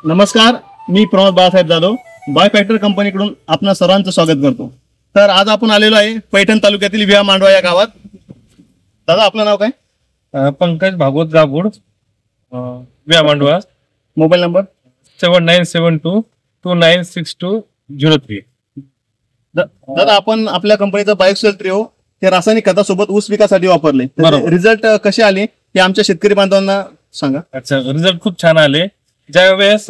नमस्कार, मी Pramod Balasaheb Jadhav by factor कंपनीकडून आपणा सर्वांचं स्वागत करतो। तर आज आपण आलेलो आहे पैठण तालुक्यातील विहा मांडवा या गावात। दादा आपलं नाव काय? पंकज भागवत गाबूड, विहा मांडवा। Mobile number 7972296203। दादा आपण आपल्या कंपनीचा बायोसेल ट्रिओ हे रासायनिक खतासोबत ऊस पिकासाठी वापरले, रिझल्ट कसे आले हे आमच्या शेतकरी बांधवांना सांगा। अच्छा, रिझल्ट खूप छान आले। ज्यावेळेस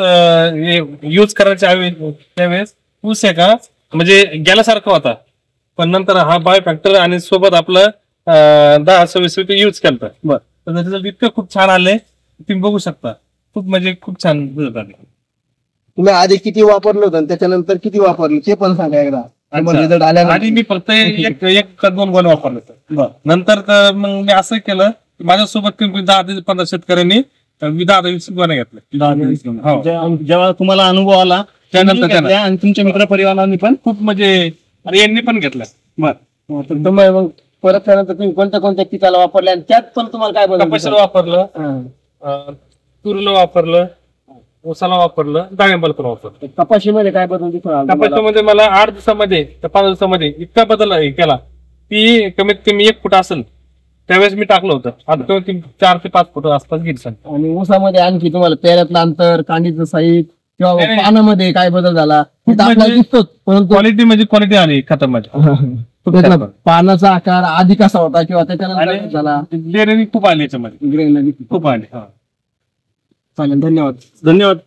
यूज करायच्या त्यावेळेस ऊस आहे का म्हणजे गेल्यासारखा होता, पण नंतर हा बाय फॅक्टर आणि सोबत आपलं 10-26 यूज केलं तर रिझल्ट इतकं खूप छान आले, तुम्ही बघू शकता। खूप म्हणजे खूप छान रिझल्ट आले। तुम्ही आधी किती वापरलं होतं त्याच्यानंतर किती वापरलं ते पण सांगा एकदा। रिझल्ट आल्यानंतर आधी मी फक्त एक 2 गोणे वापरले तर नंतर तर मग मी असं केलं, माझ्यासोबत 10 ते 15 शेतकऱ्यांनी 10-20 गोणे घेतले। जेव्हा तुम्हाला अनुभव आला त्यानंतर आणि तुमच्या मित्र परिवारांनी पण खूप म्हणजे आणि यांनी पण घेतलं। मग परत त्यानंतर तुम्ही कोणत्या पिकाला वापरले आणि त्यात पण तुम्हाला काय बदल? कपाशीला वापरलं, तुरीला वापरलं, ऊसाला वापरलं, डाळिंबाला पण वापरलं। कपाशीमध्ये काय बदल दिसला? कपाशीमध्ये मला 8 दिवसामध्ये ते 5 दिवसामध्ये इतका बदल केला की कमीत कमी 1 फूट असेल त्यावेळेस मी टाकलं होतं, आता 4 ते 5 फूट आसपास गेली सर। आणि ऊसामध्ये आणखी तुम्हाला पेऱ्यातलं अंतर, कांडीचं साईज किंवा पानामध्ये काय बदल झाला दिसतो? परंतु क्वालिटी म्हणजे क्वालिटी आली खतामध्ये। पानाचा आकार आधी कसा होता किंवा त्याच्यानंतर झाला? खूप आली याच्यामध्ये, खूप आली। चालेल, धन्यवाद।